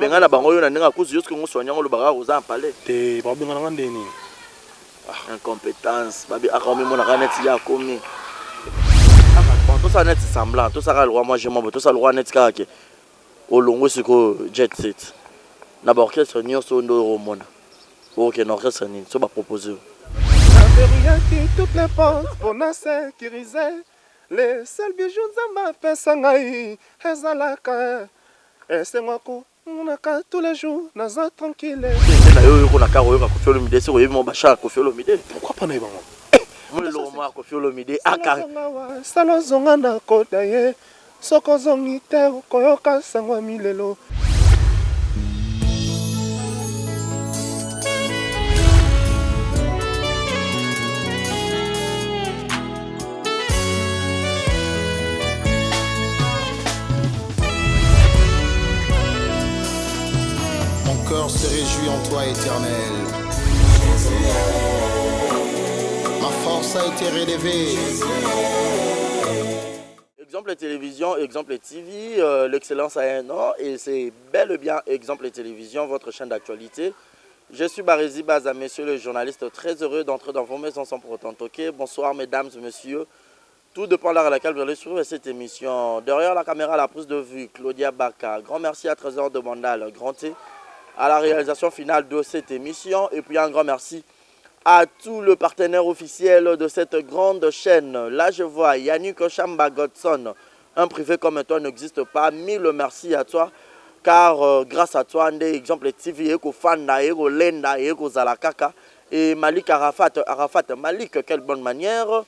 benga na bango yo na ndinga kuzu yosko ngo soigner le baga oza parler te ba benga na ndeni incompétence babi akomi mona kaneti ya komi tout ça net semblant tout ça ka loi moi je m'en tout ça loi net ka ke olongo siko jet set na ba orchestre nyonso ndo romona OK na orchestre ni so ba proposer rien qui toutes les portes pour nous sécuriser les seuls bijoux zamba pesangai ezalaka esengwako monaka tous les jours naza tranquille na yo ko na ka yo ka ko fiolo mide se ko yebi mo ba sha ko fiolo mide pourquoi pas na ibango mo le lo mo ko fiolo mide aka salo zonga na kota ye soko zongi te koyoka sangwa milelo. Mon cœur se réjouit en toi, éternel. Ma force a été relevée. Exemple télévision, exemple TV, l'excellence a un nom et c'est bel et bien exemple télévision, votre chaîne d'actualité. Je suis Barési Baza, monsieur le journaliste, très heureux d'entrer dans vos maisons sans pour autant toquer. Bonsoir mesdames et messieurs. Tout dépend de l'heure à laquelle vous allez suivre cette émission. Derrière la caméra, la prise de vue, Claudia Baka. Grand merci à Trésor de Mandal, Grand T, à la réalisation finale de cette émission. Et puis un grand merci à tout le partenaire officiel de cette grande chaîne. Là, je vois Yannick Chamba Godson, un privé comme toi n'existe pas. Mille merci à toi, car grâce à toi, des exemples TV, Eko Fanda, Eko Lenda, Eko Zalakaka et Malik Arafat. Arafat Malik, quelle bonne manière.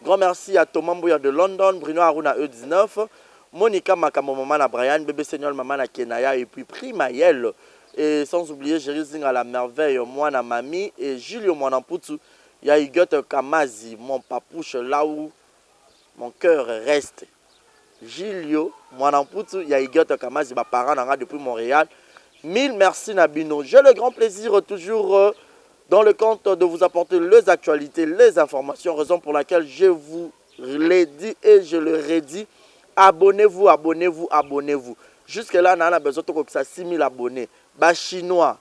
Grand merci à Thomas Mbouya de London, Bruno Aruna E19, Monica Makamo Mamana Brian, Bébé Seigneur Mamana Kenaya et puis Primayel. Et sans oublier Jérizing à la merveille, Moana Mami et Julio Mwanamputu. Il y a Igot Kamazi, mon papouche là où mon cœur reste. Julio Mwanamputu, il y a Igot Kamazi, ma parent depuis Montréal. Mille merci Nabino. J'ai le grand plaisir toujours dans le compte de vous apporter les actualités, les informations, raison pour laquelle je vous l'ai dit et je le redis. Abonnez-vous, abonnez-vous, abonnez-vous. Jusque-là, on a besoin de 6 000 abonnés. Ba chinois,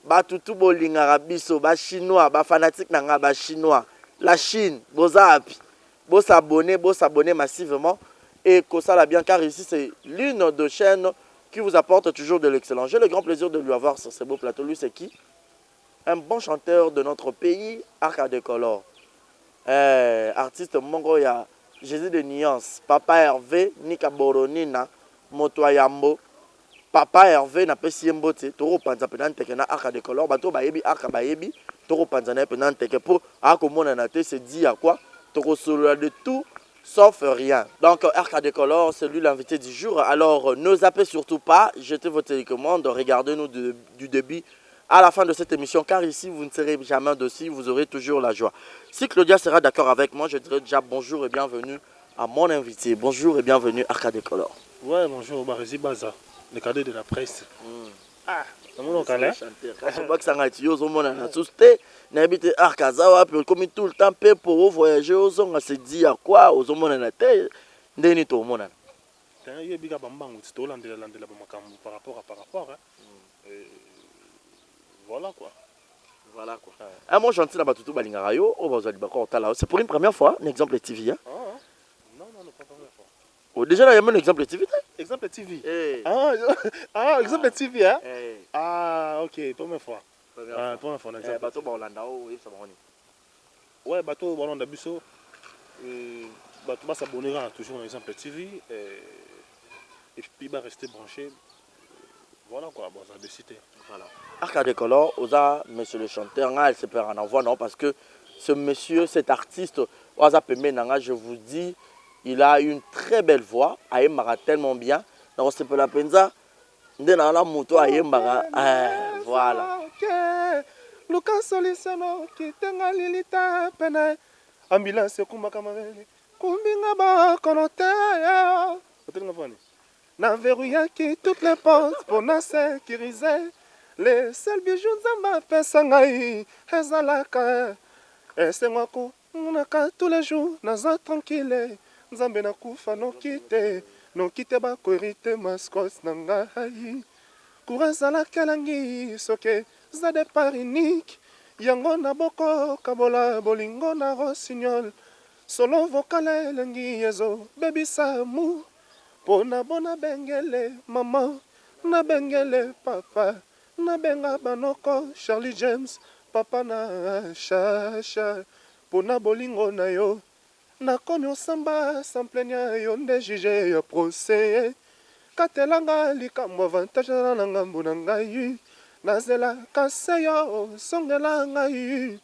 ba tutu bolingara biso, ba chinois, ba fanatique nanga ba chinois. La Chine, bozapi, bos s'abonner massivement et que ça la bien car ici c'est l'une de chaînes qui vous apporte toujours de l'excellence. J'ai le grand plaisir de lui avoir sur ce beau plateau. Lui c'est qui? Un bon chanteur de notre pays, Arcade Color. Artiste Mongoya, Jésus de Nuance, Papa Hervé, Nika Boronina, Motoyambo. Papa Hervé n'a pas si mbote, toro panza penante que na aka de color, bato bayebi aka bayebi, toro panza na penante que pour ako mona na te se dit à quoi, toro solo de tout sauf rien. Donc aka de color, c'est lui l'invité du jour. Alors ne zappez surtout pas, jetez vos télécommandes, regardez-nous du début à la fin de cette émission, car ici vous ne serez jamais dessus, vous aurez toujours la joie. Si Claudia sera d'accord avec moi, je dirais déjà bonjour et bienvenue à mon invité. Bonjour et bienvenue Arcade Color. Ouais, bonjour Barési Baza. Le cadet de la presse. Ah, c'est mon calé. Je vois que ça a été aux hommes à tous. N'habite Arkazawa, puis comme tout le temps, pour voyager aux hommes, on se dit à quoi aux hommes à la terre. N'est tout le monde. Il y a des bambang, c'est tout l'an de la par rapport. Voilà quoi. Voilà quoi. Un mot gentil là-bas, tout balingarayo, au bas de c'est pour une première fois, un exemple TV. Non, pas première fois. Oh, déjà là, il y a un exemple TV. Exemple TV. Hey. Exemple TV, hein? Hey. Ah, ok, première fois. Première fois, bateau Bolanda, oui, ça va. Ouais, bateau Bolanda Busso. Bateau va s'abonner toujours à exemple TV. Et puis, il va rester branché. Voilà quoi, bon, ça a décidé. Voilà. Arcade Color, Oza, monsieur le chanteur, il se perd en envoi, non, parce que ce monsieur, cet artiste, Oza Pemé, je vous dis, il a une très belle voix, Aïmara tellement bien. Donc c'est pour la penza, la moto Aïmara, voilà. Lucas Solisano, qui tenga lilita pene, ambulance kumbakamaveli, kumbinga ba konote. N'a verrouillé qui toutes les portes pour nous sécuriser. Les seuls bijoux zamba pesangai, ezalaka. Esengwako, monaka tous les jours, naza tranquille. Nzambe na kufa no kite ba ko hérité mascos nanga hai courant ezalaki elangi soki za départ unique yango na boko kabola bolingo na rossignol solo vokale elengi ezobebisa mu mpo na bona bengele mama na bengele papa na benga banoko Charlie James papa na chacha mpo na bolingo na yo nakomi osamba samplenia yo nde juge ya procès katelanga likambo avantage na ngambo na ngai nazela kase yo songela ngai.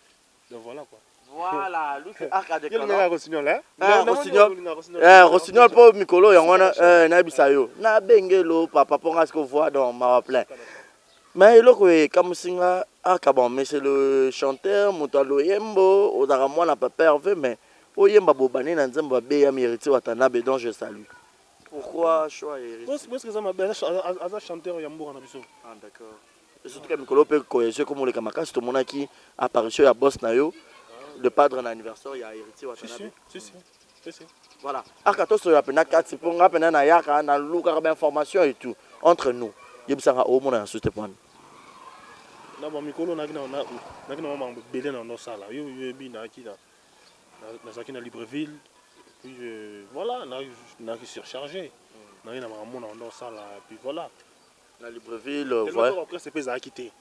Donc voilà quoi. Voilà, lui c'est arc à Il y a Rossignol, hein? Rossignol pour Mikolo, il y a un abisayo. Na bengelo, papa, pour ce qu'on voit dans ma plein. Mais il est comme si mais c'est le chanteur, Moutalo Yembo, Odaramwa n'a pas perdu, mais Oyemba Bobane, Nanzemba Beya mérité Watanabe, dont je salue. Pourquoi choix Parce que ça m'a bien chanteur Yambo en abisso. Ah, d'accord. Et surtout que Mikolo peut cohésion comme les Kamakas, tout le monde qui apparaît à Boss Nayo. Le padre en anniversaire, il y a héritier Watanabe. Si. Voilà. Arkatos, il y a peine 4 pour nous appeler na yaka na luka information et tout entre nous. Yebisanga au monde en soute point. Na ba mikolo na mama belé na no sala. Yo bi na ki na zaki na Libreville. Puis voilà, na qui surchargé. Na ina mama na no sala puis voilà. Na Libreville, voilà. Après c'est pas quitté.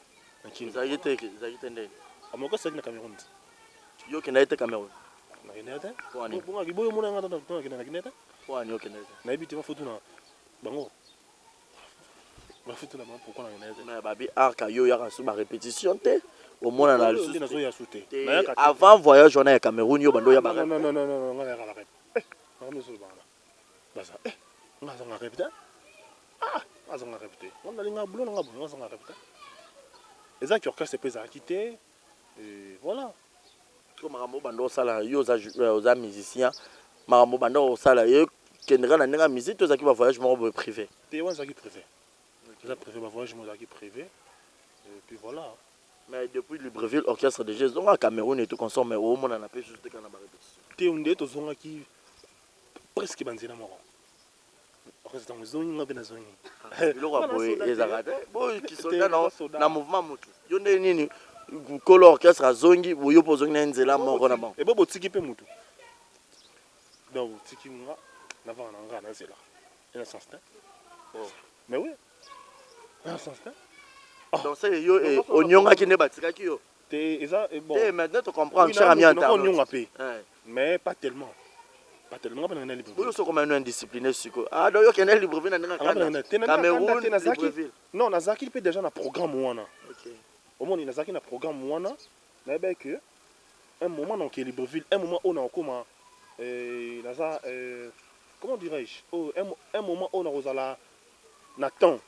Zagite ndé. Amoko c'est na Cameroun. Yo kena été Cameroun. Na kineta? Kwani? Bonga kiboyo mona ngata na kineta? Kwani yo kena été? Na ebiti mafutu na bango. Mafutu na bango pourquoi na kineta? Na babi arka yo ya su ba répétition té. Au moins na le na zo ya souté. Avant voyage on a Cameroun yo bando ya ba. Non, ngala ya répéter. Na me so bana. Basa. Ngaza nga répéter. Ah, ngaza nga répéter. On a linga boulot nga boulot ngaza nga répéter. Eza ki orchestre pesa quitté et voilà. Comme Marambo Bando Sala, yo aux musiciens, Marambo Bando Sala, yo kendra na nenga musique, tous qui va voyage mon privé. T'es un zaki privé. Les privé va voyage mon zaki privé. Et puis voilà. Mais depuis Libreville, orchestre de jazz, donc à Cameroun et tout consomme, mais au monde on a pas juste quand on a répétition. T'es un des tous qui presque banzina moro. Orchestre dans zone nga bena zone. Le roi boy ezarate, boy qui sont dans mouvement mutu. Yo nini Kolo orchestre à zongi ou pozongi na nzela moko na bango. Et bobo tiki pe mutu. Donc tiki nga na va na nga na nzela. Et na senstin. Mais oui. Na senstin. Donc c'est yo et onyonga ki ne batika ki yo. T'es eza et bon. Et maintenant tu comprends cher ami en onyonga pe. Mais pas tellement. Pas tellement pas na libre. Vous so comme un indiscipliné siko. Ah donc yo kena Libreville na nga Cameroun Libreville. Non, na zaki pe déjà na programme wana. OK. Au moins il y a un programme moana mais ben que un moment dans Libreville un moment on a comment comment dirais-je un moment on a osala Nathan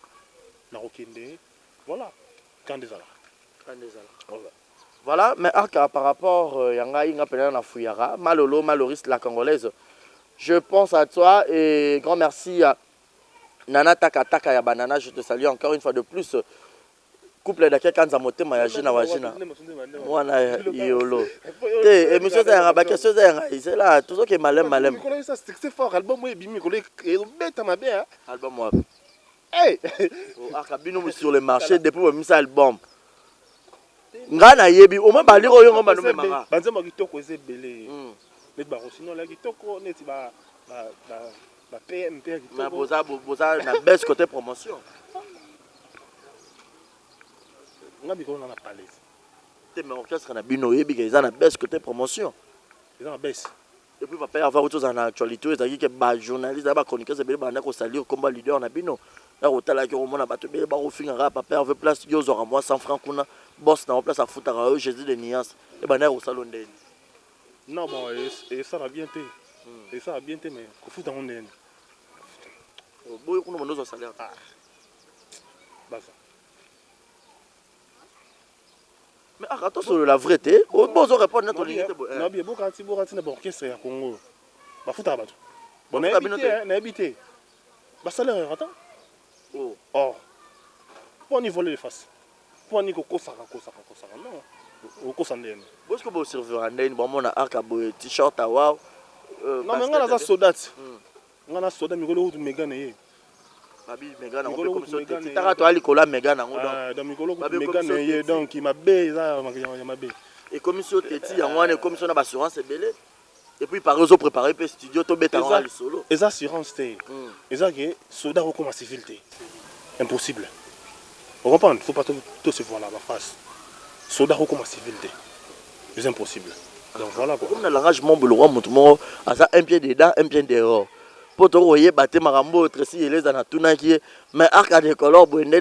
na Rokende voilà quand des voilà mais par rapport yanga inga pena na Fuyara Malolo Maloris la congolaise je pense à toi et grand merci à Nana Taka ya banana je te salue encore une fois de plus. Couple de quelqu'un qui motema ya jina wajina mwana yolo te émission za ngaba question za ngai c'est là tout ce qui est malem c'est fort album moi bimi ko le beta ma bien album moi hey akabino sur le marché depuis le mis album ngana yebi o mabali oyo ngomba no memanga banzema kitoko ezebele net ba Rossignol la kitoko net ba PMP kitoko mais boza na best côté promotion. On a mis qu'on a parlé. Mais l'orchestre a bien noyé, ils ont la baisse côté promotion. Ils ont la baisse. Et puis, il va pas y avoir autre chose en actualité. C'est-à-dire que les journalistes, les chroniqueurs, c'est bien qu'on s'allie au combat leader en abino. Là, au talent, on a battu, il va au fin, papa, veut place, il y aura moi 100 francs, qu'on a boss, dans place à foutre à eux, Jésus de Nias. Et ben, au salon d'Aine. Non, bon, et ça va bien été. Et ça va bien été, mais au foot en Aine. Bon, on a nos salaires. Bah, ça. Mais attention, la vérité, on peut répondre à ton limite. Non, bien, beaucoup de orchestre à Congo. Bah, faut t'abattre. Bon, on a habité. Bah, salaire, attends. Oh. Pour y voler les faces. Pour y coco, non. Au Kosandén. Est-ce que vous servez un dé, bon, on a un t-shirt à wow. Non, mais on a un soldat. On a un soldat, mais on a un méga. Babi Megana on peut comme ça tu t'as toi Nicolas Megana donc Mikolo Megana donc il m'a bé ça m'a bé et commission teti yango wana commission na assurance belé et puis par eux préparer pe studio to beta en solo les assurances té ça que soldat comme civil té impossible on comprend faut pas tout se voir là la face soldat comme civil té c'est impossible donc voilà quoi comme dans l'engagement le roi mutumo asa un pied dedans un pied dehors pour te voyer battre marambo tresi les ana tunaki mais arc de color boende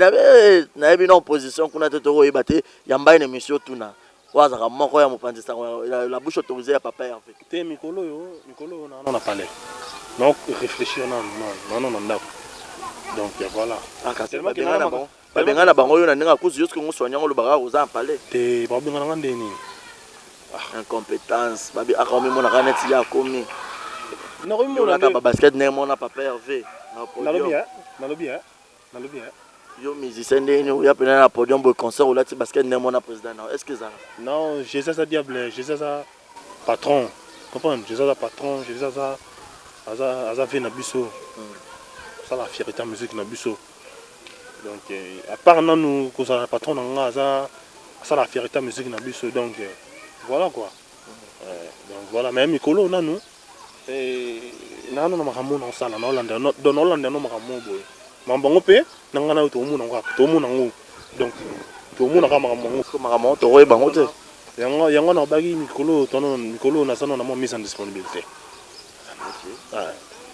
na bien en position qu'on a te voyer battre yamba une émission tuna wazaka moko ya mopandisa la bouche autorisée à papa en fait te mikolo on a parlé donc réfléchir non donc voilà tellement que na bango yo na ninga kuzu jusque ngo soigner ngo le baga oza en palais te ba binga nga ndeni incompétence babi akomi mona kana ti ya komi na ka basket ne mona papa Hervé na lobby yo musicien ndeni ya pena na podium bo concert ou la ti basket ne mona président est-ce que ça non Jésus ça diable Jésus ça patron comprendre Jésus ça patron Jésus ça aza fait na biso ça la fierté musique na biso donc à part nous que ça patron na ça la fierté musique na biso donc voilà quoi donc voilà même Mikolo na nous et na makambo na sala na Hollande no makambo boy mambongo pe na ngana to mu na ngaka to mu na ngo donc to mu na makambo to roye bango te yango na bagi Mikolo na sana na mo mise en disponibilité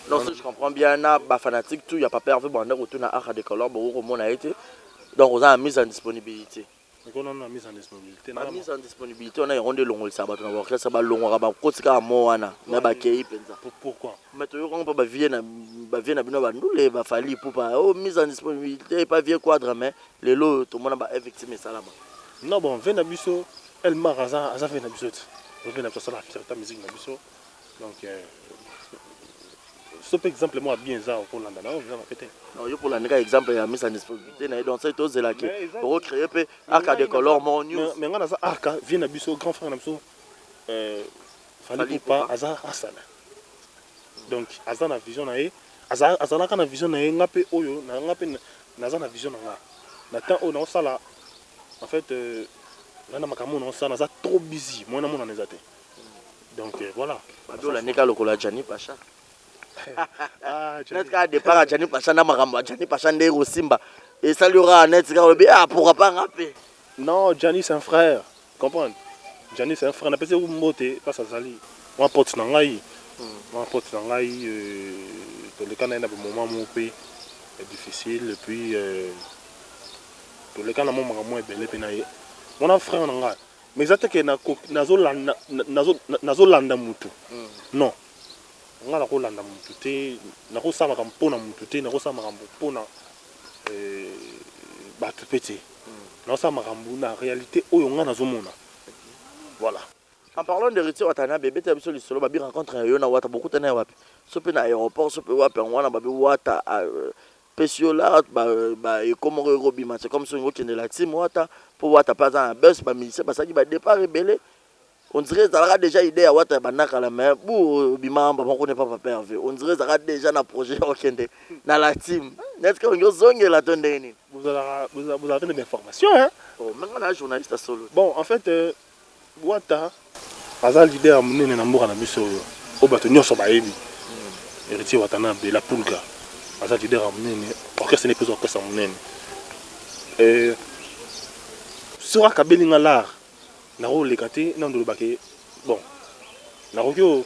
non je comprends bien na ba fanatique tout y a pas perdu bande retour na art de color bo mo na été donc on a mise en disponibilité on a mise en disponibilité na mise en disponibilité on a ronde longo le sabat na orchestre ba longo ba kotika mo wana na ba kei penza pourquoi mais to yo pas ba vie na bino ba ndule ba fali pour pas mise en disponibilité pas vieux quadre mais les lots tout monde ba victime ça là-bas non bon vena biso elle maraza ça fait na biso vena biso ça la fierté musique na biso donc ce par exemple moi bien ça pour l'anda non peut-être non yo pour l'anda exemple ya mise en disponibilité na donc ça to zela ke pour créer pe arc de color mon news mais ngana ça arc vient na biso grand frère na biso fallait pas azar asala donc azar na vision na azala kana vision na ngape oyo na ngape na za na vision na temps o na sala en fait là na makambo na sala za trop busy moi na mona nezate donc voilà bato la neka lokola Jani Pacha net ka départ à Jani Pacha na makambo Jani Pacha ndé Simba et ça lui aura net ka le bien pourquoi pas ngape non Jani c'est un frère comprendre Jani c'est un frère na pese u moté pas ça sali moi pote na ngai to le kana na moment mo pe est difficile et puis to le kana mo makambo ebele pe na ye mon frère na ngai mais ça que nazo landa mutu non nga la ko landa mutu te na ko sama ka mpona mutu te na ko sama ka mpona ba tout petit na sama ka mbuna réalité oyo nga nazo mona voilà en parlant de Héritier Watana bébé ta biso lisolo ba bi rencontre yo na wata beaucoup tana wapi so pe na aéroport so pe wapi ngwana ba bi wata pesio là ba et comme robima c'est comme si on kende la team wata pour wata pas un bus ba ministère ba ça qui ba départ rebelle on dirait ça aura déjà idée à wata banaka la mais pour bima ba on connaît pas papa Hervé on dirait ça aura déjà na projet au kende na la team n'est-ce que on zonge la tonde ni vous avez des informations hein oh même on a journaliste solo bon en fait wata azal l'idée à mener na mboka na biso o bato nyoso ba yebi Héritier Watana be la pulga azal l'idée à mener orchestre n'est plus orchestre monene sera kabelinga l'art na ro le kate na ndolo baké bon na rokyo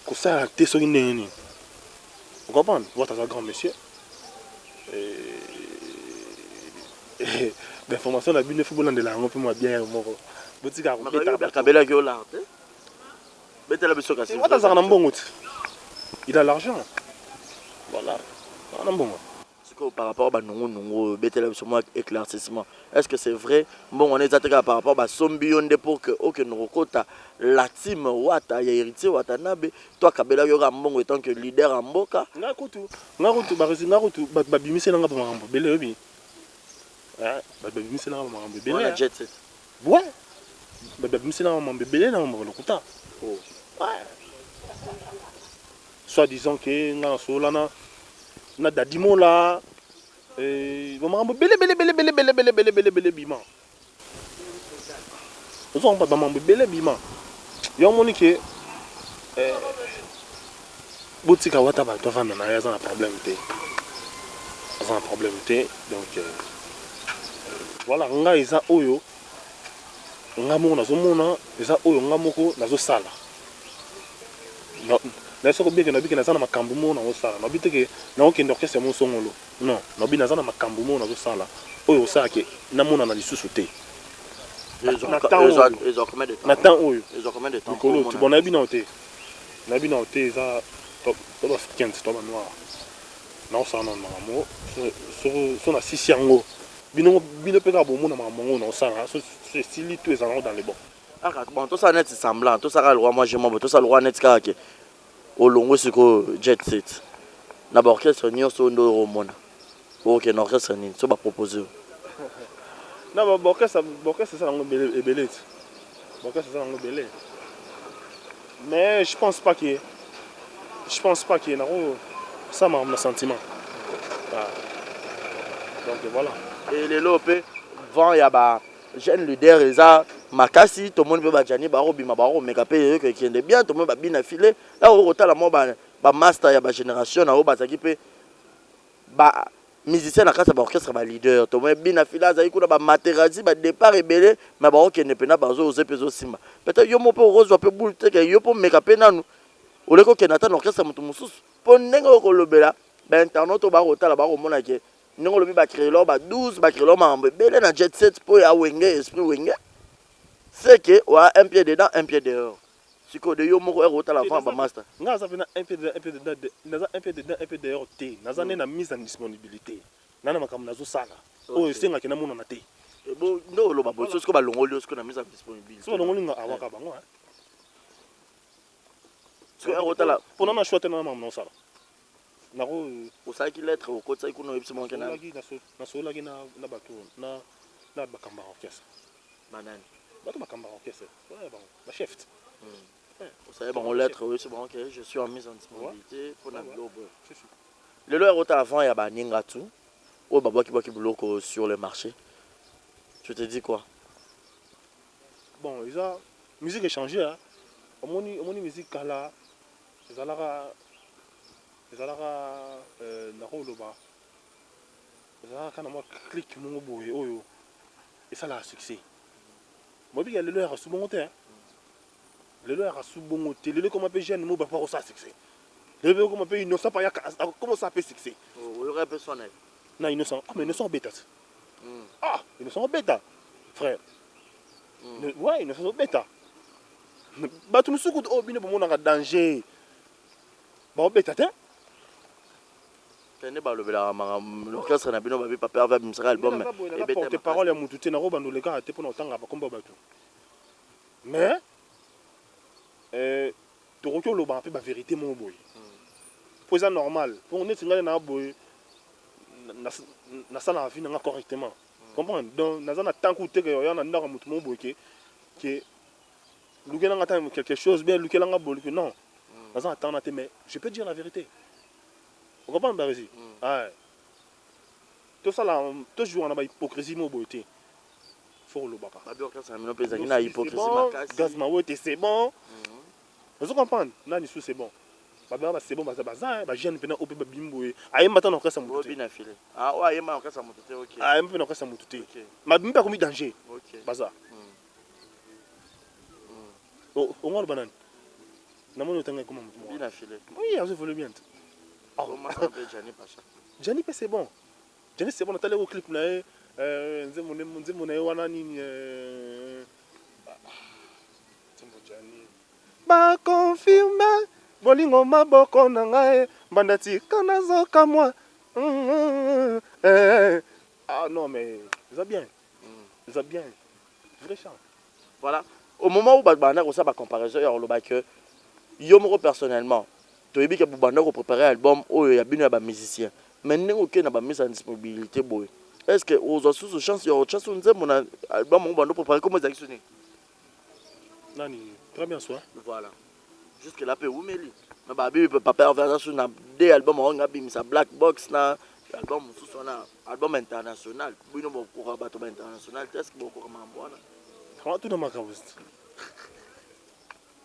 ko ça te so nini vous comprenez votre grand monsieur l'information la bine football de la on peut moi bien moko botika ko beta kabela ko l'art beta la biso kasi wata za na mbongo il a l'argent voilà na mbongo par rapport à Nungu, Betela Somo éclaircissement. Est-ce que c'est vrai? Bon, on est attaqué par rapport à Sombion de pour que aucun Rokota, la team Wata, Héritier Watanabe, toi Kabela Yora Mbongo étant que leader en Mboka. Naruto, Babimise Nanga Mambo, Belebi. Babimise Nanga Mambo, Belebi. On a jet set. Ouais. Babimise Nanga Mambo, Belebi, Nanga Lokuta. Ouais. Soit disant que Nanga Solana. na dadimo là bamakambo belé bima ozomba bamambo belé bima yo moni ke botika wata bato avanda na ye aza na problème te donc voilà nga eza oyo nga moko nazomona eza oyo nga moko nazosala na soko bien que nabi que naza na makambo moko nazosala nabi te ke naokende orchestre mo songolo non nabi naza na makambo moko nazosala oyo osalake namona na lisusu te na temps oyo likolo bon nayebi na ote eza to baafricaine to banoir naosala na makambo so na sisi yango bino mpe kaka bomona makambo yango naosala esili to ezalaka dans le bon bon tosala neti semblant tosala le roi moi je mabo tosala le roi neti kaka ke olongwe siko jet set na baorchestre nyonso ndo omona oke na orchestre nini so bapropose na baorchestre ezala yango ebele ti baorchestre ezala yango ebele mais je pense pas que nako ça m'a un sentiment donc voilà et lelo pe vent ya ba jeune leader eza makasi to monde pe ba jani ba robima ba romeka pe que kende bien to monde ba bina filé là au rotala mo ba master ya ba génération na o ba zaki pe ba musicien na kasa ba orchestre ba leader to monde bina filé za ikuna ba materazi ba départ ebele mais ba okende pe na bazo oze pezo simba peut-être yo mo pe rose pe boule te ke yo po meka pe nanu oleko kenata na orchestre mutu mususu po ndenge okolobela ba internaute ba rotala ba romona ke ndenge lobi ba créer leur ba 12 ba créer leur mambo belé na jet set po ya wenge esprit wenge c'est que wa un pied dedans un pied dehors siko de yo moko erota la vente ba master nga ça fait un pied dedans un pied dehors té naza na mise en disponibilité nana makambo nazo sala o senga ke na mona na té bo ndo lo ba bo siko ba longoli siko na mise en disponibilité so longoli nga awaka bango siko erota la pona na choix na makambo na sala nako osaki lettre au kotsa ikuno yebisi mo kana na solaki na bato na bakamba orchestre banani bato bakamba orchestre ouais bon ba chef osaki bango lettre oui c'est bon OK je suis en mise en disponibilité pour na globe le leur autant avant ya ba ninga tout o baba ki buloko sur le marché je te dis quoi bon ils a musique est changé hein omoni musique kala ezalaka nakoloba ezalaka kana mwa clique mongo boye oyo esalaka succès mobika lelo ya rasu bongo te lelo ya rasu bongo te lelo koma mpe jeune mo bapa kosala succès lelo koma mpe innocent pa yaka comment ça peut succès oyoka mpe sona na innocent mais innocent beta innocent beta frère ouais innocent beta bato mosuku oyo bino bomonaka danger baobeta te tene balobela l'orchestre na bino babi papa ava bimsaka album et porte parole ya mutu te nako bando leka te pona otanga bakomba bato mais tokoki oloba mpe ba vérité mo boye po eza normal po neti ngai na boye nasala na vie nanga correctement comprendre donc naza na tanku te ke oya na ndako mutu mo boye ke lukelanga ta quelque chose bien lukelanga boye que non naza na tanga te mais je peux dire la vérité. Vous comprenez bien ici? Tout ça là, toujours on a hypocrisie mo beauté. Faut le baka. Babi orchestre na minope ezaki na hypocrisie makasi. Gaz mawote c'est bon. Vous comprenez? Nani sous c'est bon. Babi c'est bon baza ba jeune pena ope ba bimboye. Ayemba ta na orchestre mo beauté. Bina filé. Ah ouais ayemba orchestre mo beauté OK. Ayemba pena orchestre mo beauté. Ma bimba komi danger. OK. Baza. Oh on va le banane. Na mo tanga comme moi. Bina filé. Oui, vous voulez bien. Johnny c'est bon. Johnny c'est bon. On a allé au clip là. Nzemone wana nini. Ba confirme. Bolingo maboko na ngai. Bandati kana zoka moi. Ah non mais ça bien. Ça bien. Vrai chant. Voilà. Au moment où banda ko ça ba comparaison ya loba que yo moko personnellement tu as dit que vous avez préparé l'album où il y a bien des musiciens. Maintenant, il y a mise en disponibilité. Est-ce que vous avez sous chance de mon album où vous avez préparé comment vous actionnez? Très bien, soit. Voilà. Jusque là, vous m'avez dit. Mais babi papa faire sur des albums on a bim sa Black Box na album sous son album international. Oui non beaucoup rabato international qu'est-ce que beaucoup comme bon là. Comment tout dans ma cause.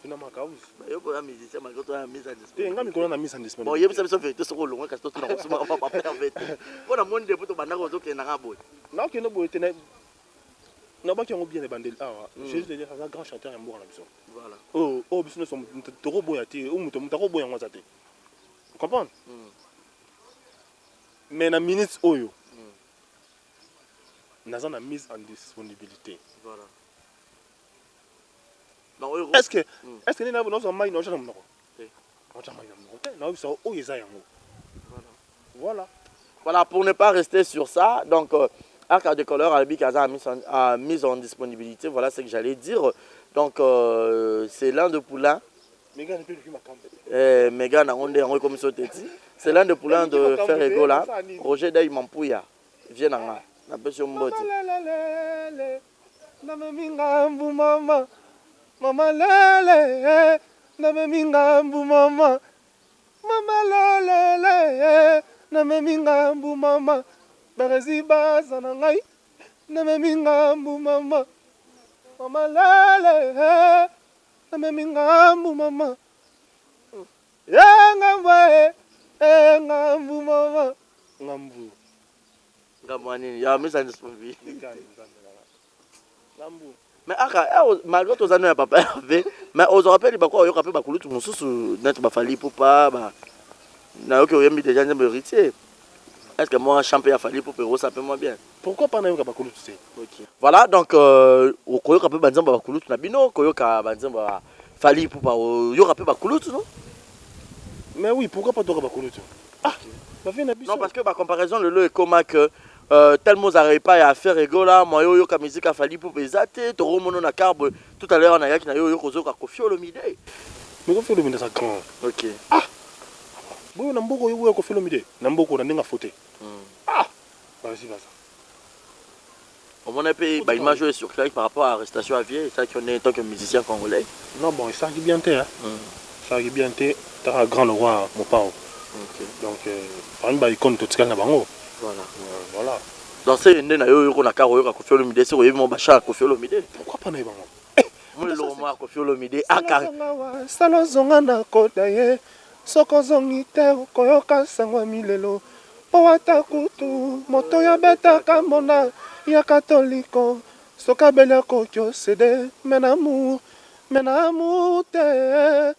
Tu n'as ma cause. Yo pour la musicien malgré toi mise en disponibilité. Tu ngami kona mise en disponibilité. Bon, yebisa biso vérité soko longa kasi to na kosoma papa papa vérité. Bona monde de poto banda ko zo ke na boy. Na ke no boy tena. Na ba ki ngo bien les bandel ah. Jésus de dire ça grand chanteur en bourg na biso. Voilà. Oh biso no toro boy ati o muto mutako boy ngo zate. Tu comprends? Mais na minutes oyo. Naza na mise en disponibilité. Voilà. Est-ce que ni na bono so mai no chana mnoko? On chama na mnoko. Na biso o yeza yango. Voilà, pour ne pas rester sur ça, donc Arc de Couleur Albi Kaza a mis en disponibilité, voilà ce que j'allais dire. Donc c'est l'un de poulain. Megan a rendu un comme ça. C'est l'un de poulain de Ferrego là. Roger Day Mampouya. Viens en là. La personne mboti. Mama lele, na meminga mbu mama. Mama lele, na meminga mbu mama. Barezi baza na ngai, na meminga mbu mama. Mama lele, na meminga mbu mama. Ngambwe, ngambu mama. Ngambu. Ngambu nini? Ya mise en disponibilité. Ngambu. Mais malgré tous années papa Hervé, mais aux rappels ba quoi yo rappel ba kulutu mususu net ba fali popa ba na yo que yembi déjà nzembe héritier. Est-ce que moi champion fali popa ça peut moi bien. Pourquoi pas na yo ba kulutu c'est? OK. Voilà donc au koyo rappel ba nzembe ba kulutu na bino koyo ka ba nzembe ba fali popa yo rappel ba kulutu non? Mais oui, pourquoi pas toi ba kulutu? Ah, ba fait na biso. Non parce que par comparaison le lot est comme que tellement n'arrive pas à faire rigola moi yo ka musique a fali pour pesater to remono na carbe tout à l'heure on a yaki na yo kozo ka Koffi Olomide mais Koffi Olomide ça grand OK ah boyo na mboko yo Koffi Olomide na mboko na ndinga fauté ah vas-y vas-y au moins pays bah image est sur clair par rapport à arrestation à vie ça qui on est tant que musicien congolais non bon ça qui bien té hein ça qui bien té ta grand le roi mon pao OK donc par exemple il compte tout ce na bango. Voilà. Dans ces années, on a carrément Koffi Olomide, c'est mon bachar Koffi Olomide. Pourquoi pas naïba? Moi le roi Koffi Olomide Salo zonga na kodaye, soko zongi te koyoka sangwa milelo. Powata kutu, moto ya beta kamona, ya katoliko, soka bela kokyo sede, menamour te,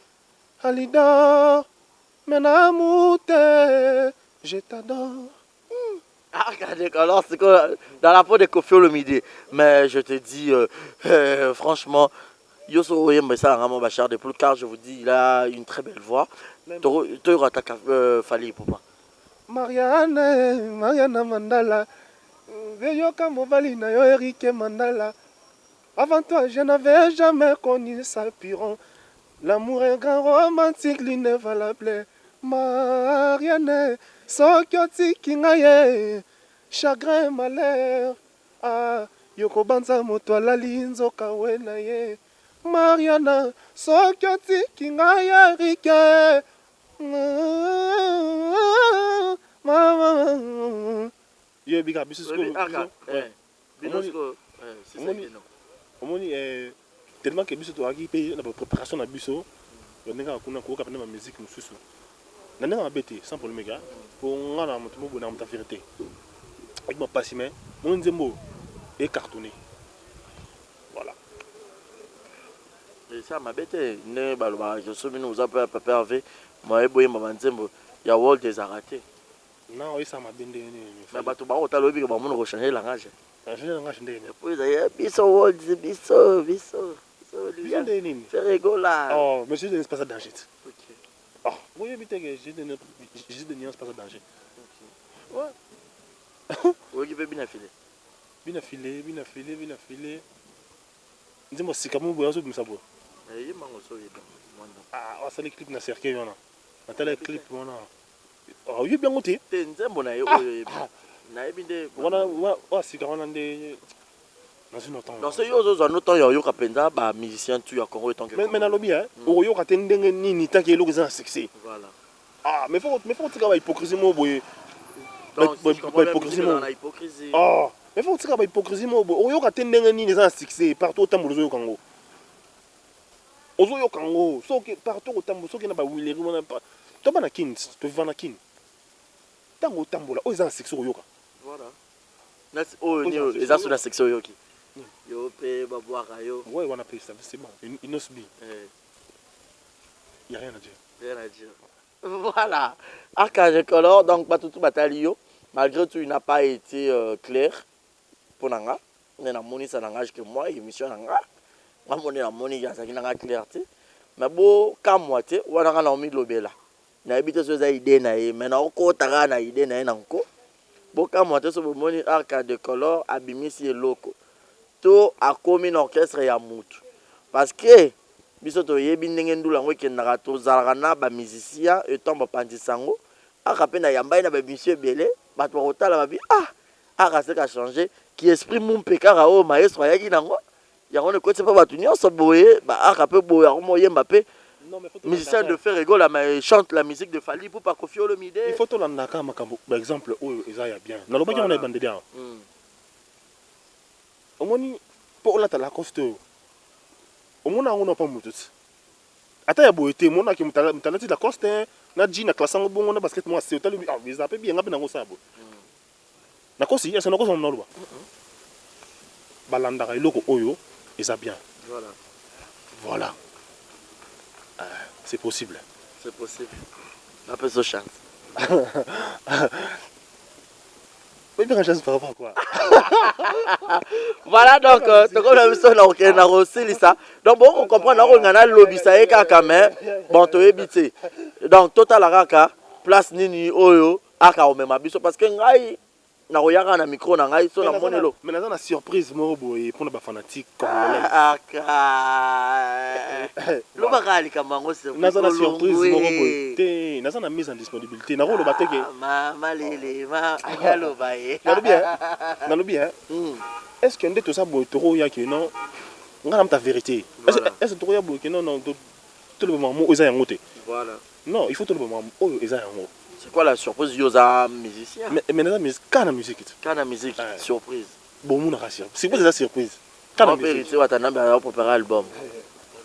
Alida, menamour te, je t'adore. Ah, regardez, alors c'est que dans la peau de Koffi Olomide. Mais je te dis, franchement, Yoso Oyembe ça vraiment Bachar de plus car je vous dis, il a une très belle voix. Tu auras ta Fali Poupa. Mariana Mandala, Veyoka Mobali na yo Eric Mandala. Avant toi, je n'avais jamais connu ça piron. L'amour est grand romantique, l'inévalable. Marianne, Sokyoti Kingaye, chagrin malheur. Ah, Yoko Banza moto lali nzoka wena ye. Mariana, Sokyoti Kingaye Rike. Mama. Yo biga biso sko. Omoni tellement que biso to aki pe na préparation na biso. Yo nenga kuna ko ka na musique mususu. Na nenga bête sans problème gars. Pour ngana moto mo bona mta vérité. Avec mon passime, mon nzembo est cartonné. Voilà. Et ça m'a bêté, ne balba je suis venu vous appeler papa Hervé. Moi boye mama nzembo ya World des raté. Non, ça m'a bendé ni. Mais bato ba otalo bi ba mono ko changer langage. Changer langage ndé. Puis ça biso World biso. Faire rigola. Oh, monsieur de l'espace danger. OK. Ah, vous voyez vite que j'ai de nuances pas danger. OK. Ouais. Oui, qui peut bien filer. Bien filer. Nzembo sikamu boya so bimsa bo. Eh, mango so yeba. Ah, on sait les clips na cercle wana. Natala les clips wana. Ah, oui bien ngoté. Te nzembo na yo na ebinde. Wana wa sika wana ndé. dans ce yozo noto yo kapenda ba musicien tu ya Congo tant que mais na lobby hein oyo ka tendenge nini tant que eloko za succès voilà ah mais faut tika ba hypocrisie mo boye donc hypocrisie mo ah mais faut tika ba hypocrisie mo boye oyo ka tendenge nini za succès partout tambulo zo kango ozo yo kango soki partout tambulo soki na ba wileri mona pa to bana kins to vivana kin tango tambola oyo za succès oyo ka voilà nasi oyo ni eza sur la section yoki yo pe babwaka yo ouais on appelle ça c'est bon une osbi y a rien à dire rien à dire voilà Arcade Color donc Batutu Batalio malgré tout il n'a pas été clair pour nanga on a moni ça langage que moi émission nanga moi on a moni ya ça qui nanga clarté mais bo ka moitié wana kana omi lobela na ebite so za idée na ye mais na ko taka na idée na ye nanko bo ka moitié so bo moni Arcade Color abimisi eloko to akomi na orchestre ya mutu parce que biso to yebi ndenge ndula ngo kendaka to zalaka na ba musicien etomba pandisango aka pe na yamba na ba monsieur belé bato bakotala babi aka se ka changer qui esprit mumpe kaka o maestro yaki nango yango ne kote pa bato nyonso boye ba aka pe boye ako moyemba pe musicien de faire rigole mais chante la musique de Fally pour pas Koffi Olomide il faut to landaka makambo par exemple oyo ezaya bien na lobaki on a bandé bien omoni po la tala costo omona ngona pa mututi ata ya boete mona ki mutalati la coste na ji na classe ngo bongo na basket moi c'est tali mais ça peut bien ngapi nango sabo na kosi esa na koso mnaloba balanda ka iloko oyo eza bien voilà c'est possible la personne chante oui bien chance par rapport à quoi voilà donc comme la mission na aussi ça donc bon on comprend na ngana lobby ça e kaka mais bon to ebité donc total raka place nini oyo aka o mema biso parce que ngai na royaka na micro na ngai so na monelo mais na surprise mo boye pour na fanatique congolais aka lo bakali kamango c'est na surprise mo boye te na mise en disponibilité na lo bateke mama lele ma ayalo baye na lo bien est-ce que ndé tout ça boye toro ya ki non ngana ta vérité est-ce toro ya boye ki non tout le moment mo eza yango te voilà non il faut tout le moment oyo eza yango. C'est quoi la surprise yoza musicien mais la musique kana musique kana musique surprise bon mon rassure c'est quoi cette surprise kana musique c'est wata namba ya préparer album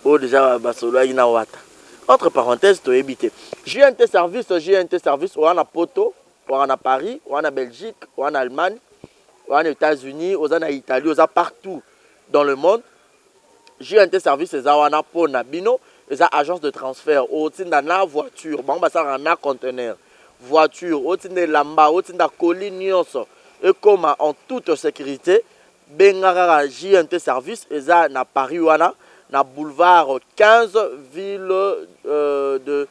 oh déjà basolo ina wata entre parenthèses to ebité JNT service on a Poto on a Paris on a Belgique on a Allemagne on a États-Unis on a Italie on a partout dans le monde JNT service c'est on a pona bino les agences de transfert au tinda na voiture bon ba ça na conteneur voiture au tinda lamba au tinda colis nyonso et comme en toute sécurité bengara JNT service eza na Paris wana na boulevard 15 ville de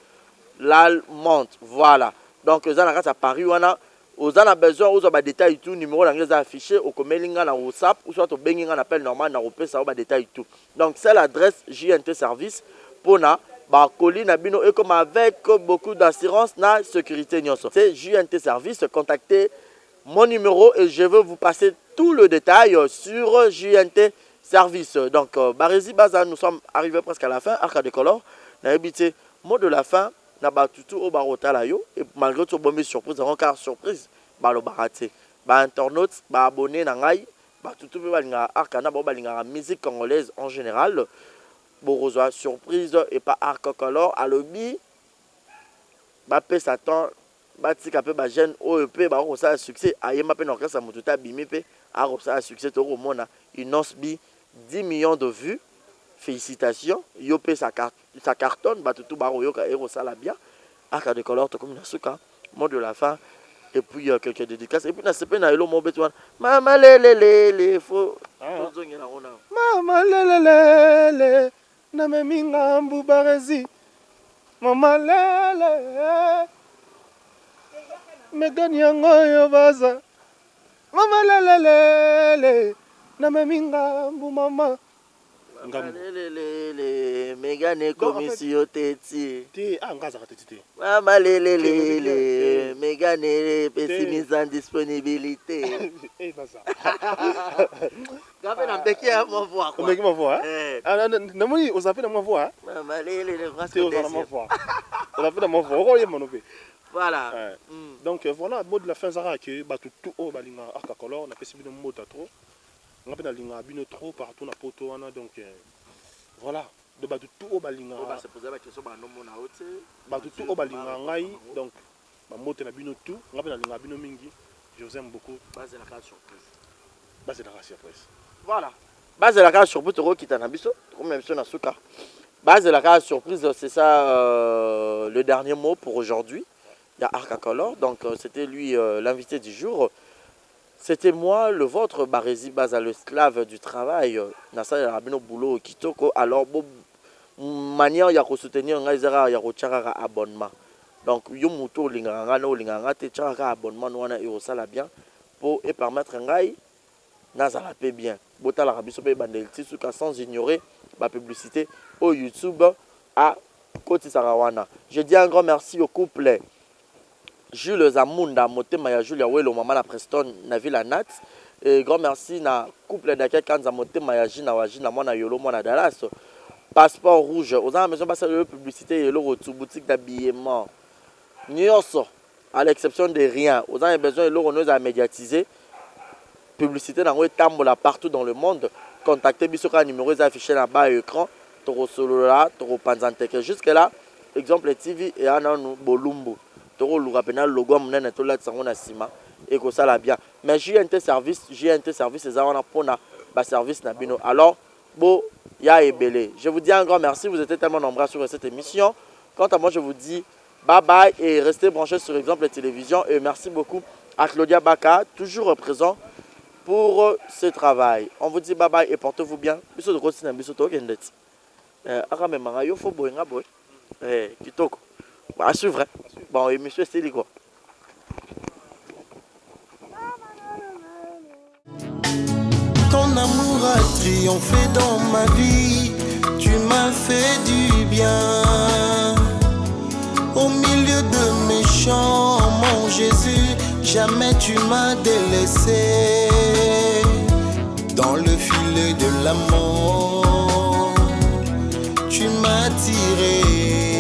l'Allemande voilà donc eza na kati ya Paris wana oza na besoin ozo ba détail tout numéro na ngeza affiché au komelinga na WhatsApp ou soit au benginga na appel normal na opesa ba détail tout donc c'est l'adresse JNT service pona ba colis na bino et comme avec beaucoup d'assurance na sécurité nyonso c'est JNT service contactez mon numéro et je veux vous passer tout le détail sur JNT service donc Barési Baza nous sommes arrivés presque à la fin Arcade Color na habité mot de la fin na batutu au barota la yo et malgré tout bon surprise encore surprise ba lo baraté ba internautes ba abonné na ngai batutu pe balinga Arcana ba balinga musique congolaise en général Borozoa surprise et pas Arcade Color à lobby ba pe Satan ba tika pe ba jeune OEP ba ko ça succès ayema pe na orchestre mututa bimi pe a ko ça succès to mona une osbi 10 millions de vues. Félicitations. Yopé sa cartonne. Batutu baro yoka ero ça la bien. Arcade Color to comme na suka. Mot de la fin. Et puis quelques dédicaces. Et puis na sepe na elo mo betuan. Mama lele fo. Mama lele na meminga mbu Barési. Mama lele. Megani yango yo baza. Mama lele na meminga mbu mama. les mégane commission teti. Ah, ngaza teti. Maman les mégane pessimise en disponibilité. Eh, pas ça. Gabé n'a péqué à ma voix. On ma voix. Ah, non, moi, on s'appelle ma voix. Maman les c'est on a ma voix. On appelle ma voix. On monopé. Voilà. Donc voilà, mot de la fin Zara que batu tout au balinga akakolor on a possible de mot trop. On a pas linga bino trop partout na poto wana donc voilà, de batu tout au balinga. On va se poser la question ba no mona ote. Batu tout au balinga ngai donc ba mot na bino tout, on a pas linga bino mingi. Je vous aime beaucoup. Base de la carte surprise. Base de la surprise. Voilà. Base de la carte surprise toro kitana biso, comme même na suka. Base de la carte surprise, c'est ça le dernier mot pour aujourd'hui. Il y a Arcacolor, donc c'était lui l'invité du jour. C'était moi, le vôtre, Barési Baza, le esclave du travail. Nasa Rabino Boulot Kitoko. Alors, manière, il y a soutenir un abonnement. Donc, Yomuto Linganga, no Linganga, Techara abonnement, nous on ça bien pour permettre un gars, Nasa la paix bien. Bota la Rabiso Bandel Tisuka sans ignorer la publicité au YouTube à Koti Sarawana. Je dis un grand merci au couple. Jules Zamunda, Motema ya Julia Welo, maman la Preston, na Villa Nat. Et grand merci na couple d'accueil Kanza Motema ya Jina Wajina, moi na Yolo, moi na Dallas. Passeport rouge, aux gens maison passer de publicité et le retour boutique d'habillement. Nyos, à l'exception de rien, aux gens besoin de l'euro à médiatiser. Publicité dans le tambola partout dans le monde. Contactez Bisoka numéro affiché là-bas à l'écran. Toro Solola, Toro Panzanteke. Jusque là, exemple TV et Anan Bolumbu. Toro Lurapena, logo Mnen, tout là, ça sima. Et que ça l'a bien. Mais JNT Service, c'est ça, on a pour na service Nabino. Alors, bon, ya et belé. Je vous dis un grand merci, vous étiez tellement nombreux sur cette émission. Quant à moi, je vous dis bye bye et restez branchés sur Exemple Télévision. Et merci beaucoup à Claudia Baka, toujours présent pour ce travail. On vous dit bye bye et portez-vous bien. Bisous de Rosina, bisous de Ogendet. Arame Marayo, faut boinga boy. Kitoko. À suivre. Bon, et monsieur Stélico. Ton amour a triomphé dans ma vie. Tu m'as fait du bien. Au milieu de mes chants, mon Jésus, jamais tu m'as délaissé. Dans le filet de l'amour, tu m'as tiré.